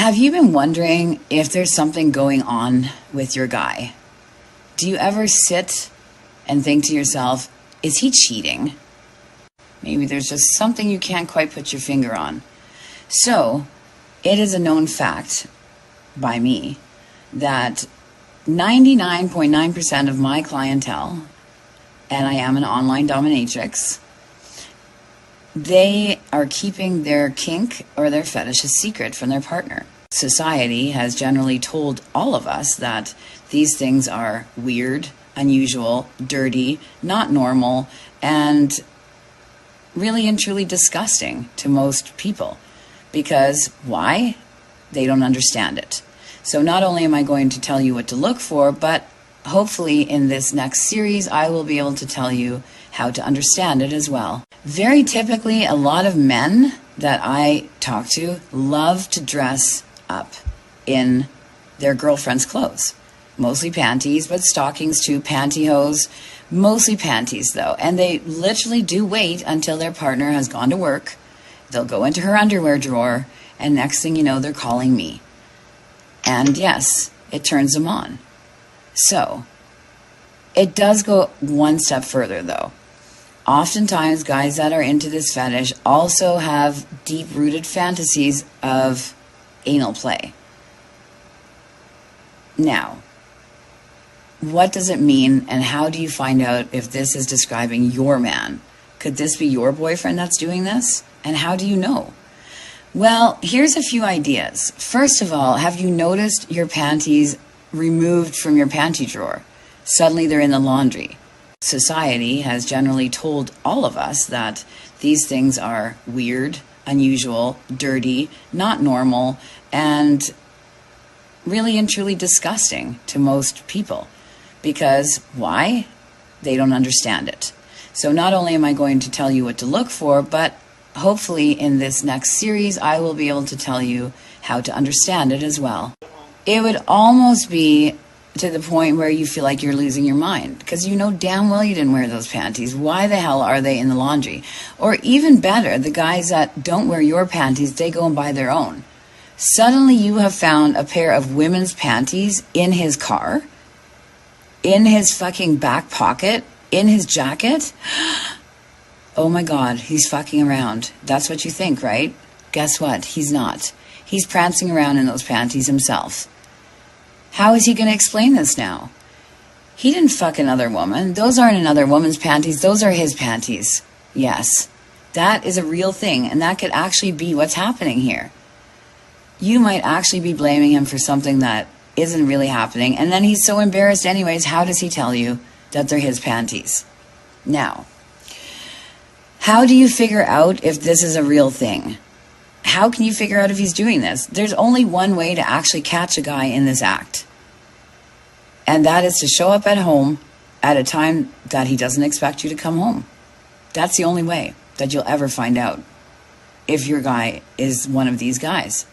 Have you been wondering if there's something going on with your guy? Do you ever sit and think to yourself, is he cheating? Maybe there's just something you can't quite put your finger on. So, it is a known fact by me that 99.9% of my clientele, and I am an online dominatrix, they are keeping their kink or their fetish a secret from their partner. Society has generally told all of us that these things are weird, unusual, dirty, not normal, and really and truly disgusting to most people. Because why? They don't understand it. So not only am I going to tell you what to look for, but hopefully in this next series, I will be able to tell you how to understand it as well. Very typically, a lot of men that I talk to love to dress up in their girlfriend's clothes. Mostly panties, but stockings too, pantyhose, mostly panties though. And they literally do wait until their partner has gone to work. They'll go into her underwear drawer, and next thing you know, they're calling me. And yes, it turns them on. So, it does go one step further though. Oftentimes, guys that are into this fetish also have deep-rooted fantasies of anal play. Now, what does it mean, and how do you find out if this is describing your man? Could this be your boyfriend that's doing this? And how do you know? Well, here's a few ideas. First of all, have you noticed your panties removed from your panty drawer? Suddenly they're in the laundry. Society has generally told all of us that these things are weird, unusual, dirty, not normal, and really and truly disgusting to most people. Because why? They don't understand it. So not only am I going to tell you what to look for, but hopefully in this next series, I will be able to tell you how to understand it as well. It would almost be to the point where you feel like you're losing your mind because you know damn well you didn't wear those panties. Why the hell are they in the laundry? Or even better, the guys that don't wear your panties, they go and buy their own. Suddenly you have found a pair of women's panties in his car, in his fucking back pocket, in his jacket. Oh my God, he's fucking around. That's what you think, right? Guess what? He's not. He's prancing around in those panties himself. How is he going to explain this now? He didn't fuck another woman. Those aren't another woman's panties. Those are his panties. Yes, that is a real thing, and that could actually be what's happening here. You might actually be blaming him for something that isn't really happening, and then he's so embarrassed anyways, how does he tell you that they're his panties? Now, how do you figure out if this is a real thing? How can you figure out if he's doing this? There's only one way to actually catch a guy in this act. And that is to show up at home at a time that he doesn't expect you to come home. That's the only way that you'll ever find out if your guy is one of these guys.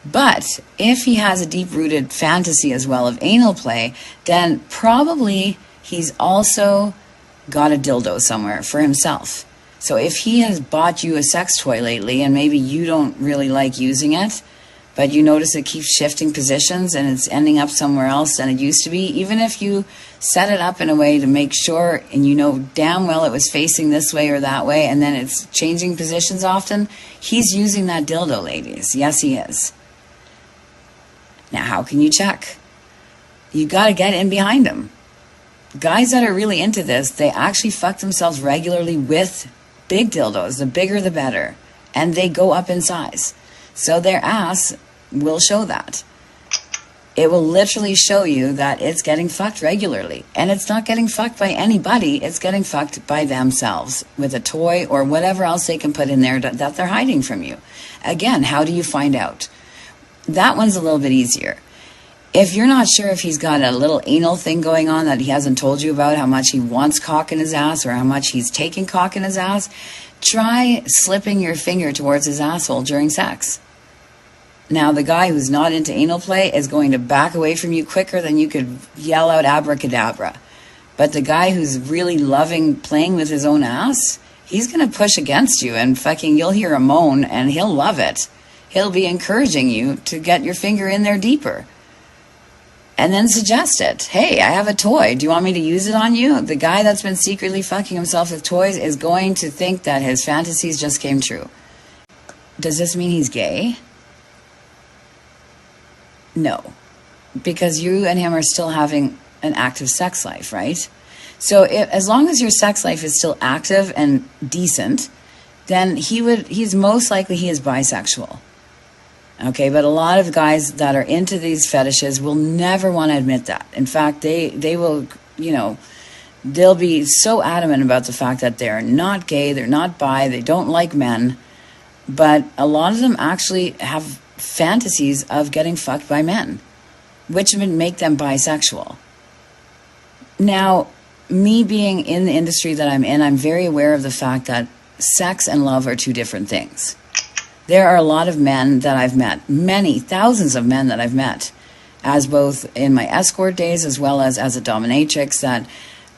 But if he has a deep-rooted fantasy as well of anal play, then probably he's also got a dildo somewhere for himself. So if he has bought you a sex toy lately and maybe you don't really like using it, but you notice it keeps shifting positions and it's ending up somewhere else than it used to be, even if you set it up in a way to make sure and you know damn well it was facing this way or that way and then it's changing positions often, he's using that dildo, ladies. Yes, he is. Now, how can you check? You got to get in behind him. Guys that are really into this, they actually fuck themselves regularly with big dildos. The bigger the better. And they go up in size. So their ass will show that. It will literally show you that it's getting fucked regularly. And it's not getting fucked by anybody. It's getting fucked by themselves with a toy or whatever else they can put in there that they're hiding from you. Again, how do you find out? That one's a little bit easier. If you're not sure if he's got a little anal thing going on that he hasn't told you about, how much he wants cock in his ass or how much he's taking cock in his ass, try slipping your finger towards his asshole during sex. Now, the guy who's not into anal play is going to back away from you quicker than you could yell out abracadabra. But the guy who's really loving playing with his own ass, he's going to push against you and fucking you'll hear a moan and he'll love it. he'll be encouraging you to get your finger in there deeper. And then suggest it. Hey, I have a toy. Do you want me to use it on you? The guy that's been secretly fucking himself with toys is going to think that his fantasies just came true. Does this mean he's gay? No. Because you and him are still having an active sex life, right? So as long as your sex life is still active and decent, then he's most likely he is bisexual. Okay, but a lot of guys that are into these fetishes will never want to admit that. In fact, they will, they'll be so adamant about the fact that they're not gay, they're not bi, they don't like men. But a lot of them actually have fantasies of getting fucked by men, which would make them bisexual. Now, me being in the industry that I'm in, I'm very aware of the fact that sex and love are two different things. There are a lot of men that I've met, many thousands of men that I've met, as both in my escort days as well as a dominatrix, that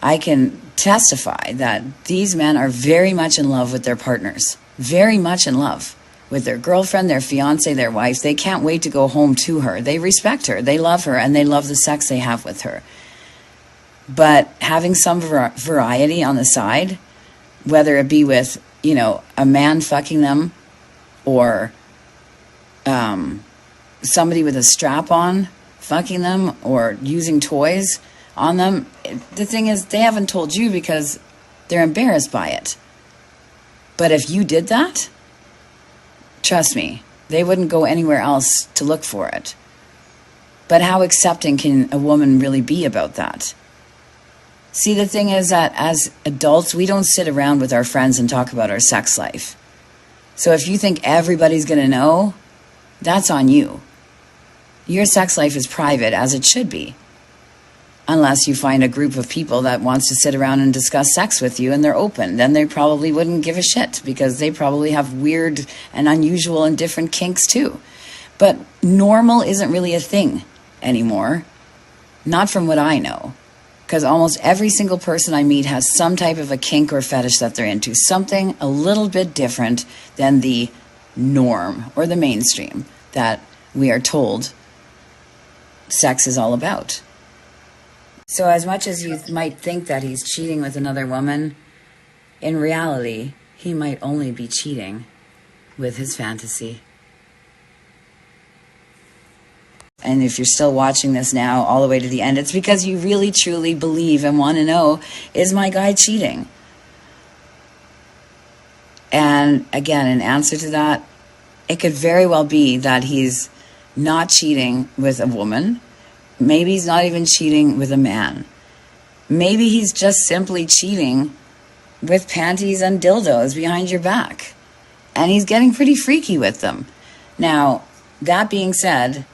I can testify that these men are very much in love with their partners, very much in love with their girlfriend, their fiance, their wife. They can't wait to go home to her. They respect her, they love her, and they love the sex they have with her. But having some variety on the side, whether it be with, a man fucking them, or somebody with a strap on fucking them, or using toys on them. The thing is, they haven't told you because they're embarrassed by it. But if you did that, trust me, they wouldn't go anywhere else to look for it. But how accepting can a woman really be about that? See, the thing is that as adults, we don't sit around with our friends and talk about our sex life. So if you think everybody's going to know, that's on you. Your sex life is private, as it should be. Unless you find a group of people that wants to sit around and discuss sex with you and they're open. Then they probably wouldn't give a shit because they probably have weird and unusual and different kinks too. But normal isn't really a thing anymore. Not from what I know. Because almost every single person I meet has some type of a kink or fetish that they're into. Something a little bit different than the norm or the mainstream that we are told sex is all about. So as much as you might think that he's cheating with another woman, in reality, he might only be cheating with his fantasy. And if you're still watching this now all the way to the end, it's because you really truly believe and want to know, is my guy cheating? And again, in answer to that, it could very well be that he's not cheating with a woman. Maybe he's not even cheating with a man. Maybe he's just simply cheating with panties and dildos behind your back. And he's getting pretty freaky with them. Now, that being said,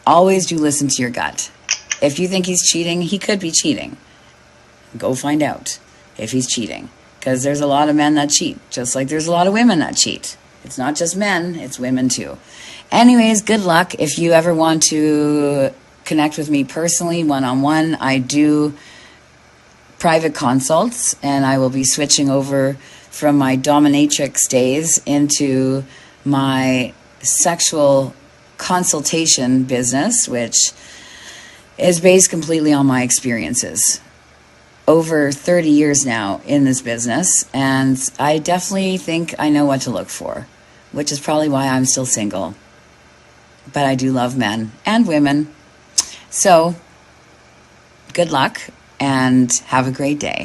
always do listen to your gut. If you think he's cheating, he could be cheating. Go find out if he's cheating. Because there's a lot of men that cheat, just like there's a lot of women that cheat. It's not just men, it's women too. Anyways, good luck. If you ever want to connect with me personally, one-on-one, I do private consults, and I will be switching over from my dominatrix days into my sexual consultation business, which is based completely on my experiences. Over 30 years now in this business, and I definitely think I know what to look for, which is probably why I'm still single. But I do love men and women. So, good luck and have a great day.